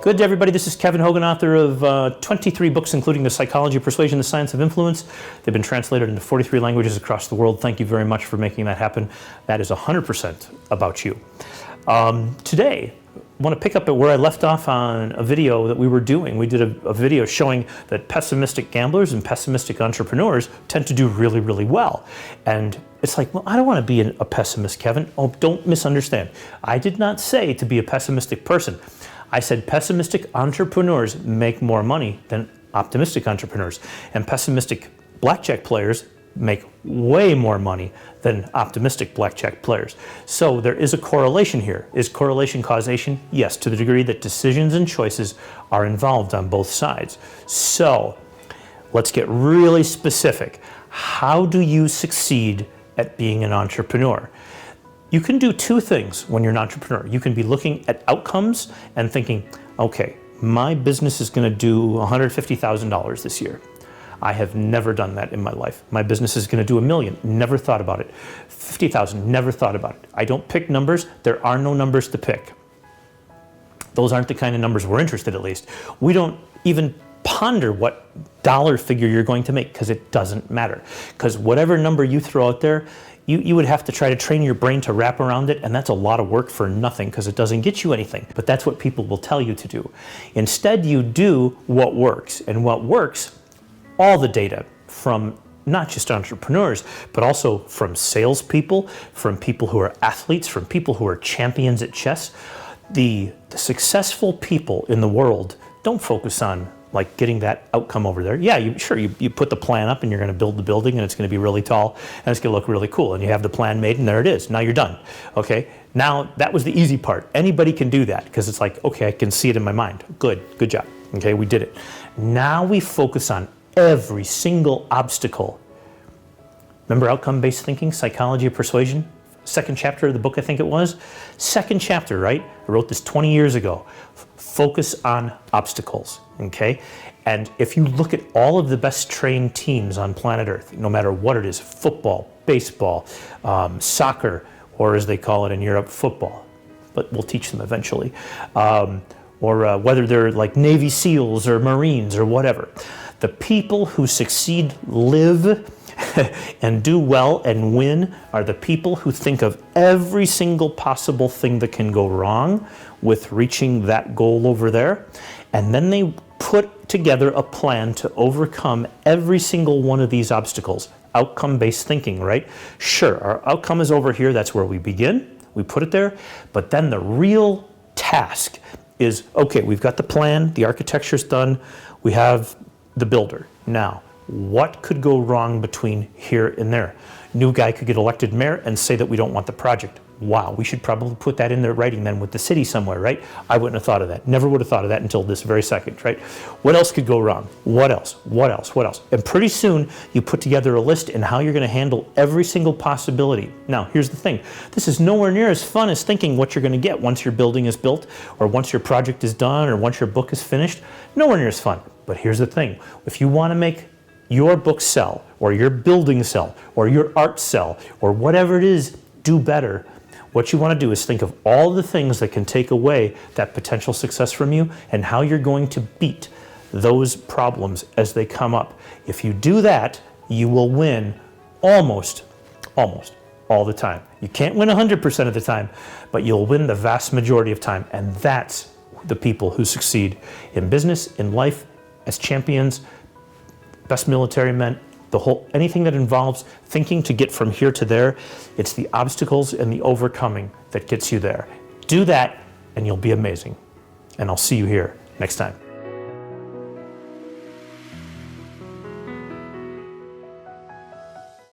Good day, everybody. This is Kevin Hogan, author of 23 books, including The Psychology of Persuasion, The Science of Influence. They've been translated into 43 languages across the world. Thank you very much for making that happen. That is 100% about you. Today, I want to pick up at where I left off on a video that we were doing. We did a video showing that pessimistic gamblers and pessimistic entrepreneurs tend to do really, really well. And it's like, well, I don't want to be a pessimist, Kevin. Oh, don't misunderstand. I did not say to be a pessimistic person. I said pessimistic entrepreneurs make more money than optimistic entrepreneurs. And pessimistic blackjack players make way more money than optimistic blackjack players. So there is a correlation here. Is correlation causation? Yes, to the degree that decisions and choices are involved on both sides. So let's get really specific. How do you succeed at being an entrepreneur? You can do two things when you're an entrepreneur. You can be looking at outcomes and thinking, okay, my business is going to do $150,000 this year. I have never done that in my life. My business is going to do $1 million. Never thought about it. 50,000. Never thought about it. I don't pick numbers. There are no numbers to pick. Those aren't the kind of numbers we're interested in, at least. We don't even ponder what dollar figure you're going to make because it doesn't matter. Because whatever number you throw out there, you would have to try to train your brain to wrap around it, and that's a lot of work for nothing because it doesn't get you anything. But that's what people will tell you to do. Instead, you do what works. And what works, all the data from not just entrepreneurs, but also from salespeople, from people who are athletes, from people who are champions at chess. The successful people in the world don't focus on like getting that outcome over there. Yeah, you put the plan up and you're going to build the building and it's going to be really tall and it's going to look really cool and you have the plan made and there it is. Now you're done. Okay, now that was the easy part. Anybody can do that because it's like, okay, I can see it in my mind. Good job. Okay, we did it. Now we focus on every single obstacle. Remember outcome-based thinking, psychology of persuasion? Second chapter of the book, I think it was. Second chapter, right? I wrote this 20 years ago. Focus on obstacles, okay? And if you look at all of the best trained teams on planet Earth, no matter what it is, football, baseball, soccer, or as they call it in Europe, football, but we'll teach them eventually, or whether they're like Navy SEALs or Marines or whatever. The people who succeed, live, and do well and win are the people who think of every single possible thing that can go wrong with reaching that goal over there. And then they put together a plan to overcome every single one of these obstacles. Outcome-based thinking, right? Sure, our outcome is over here. That's where we begin. We put it there. But then the real task is, okay, we've got the plan. The architecture's done. We have the builder. Now, what could go wrong between here and there? New guy could get elected mayor and say that we don't want the project. Wow, we should probably put that in their writing then with the city somewhere, right? I wouldn't have thought of that. Never would have thought of that until this very second, right? What else could go wrong? What else? What else? What else? And pretty soon you put together a list in how you're going to handle every single possibility. Now, here's the thing. This is nowhere near as fun as thinking what you're going to get once your building is built or once your project is done or once your book is finished. Nowhere near as fun. But here's the thing. If you want to make your book sell, or your building sell, or your art sell, or whatever it is, do better. What you want to do is think of all the things that can take away that potential success from you and how you're going to beat those problems as they come up. If you do that, you will win almost all the time. You can't win 100% of the time, but you'll win the vast majority of time. And that's the people who succeed in business, in life, as champions, best military men, anything that involves thinking to get from here to there. It's the obstacles and the overcoming that gets you there. Do that and you'll be amazing. And I'll see you here next time.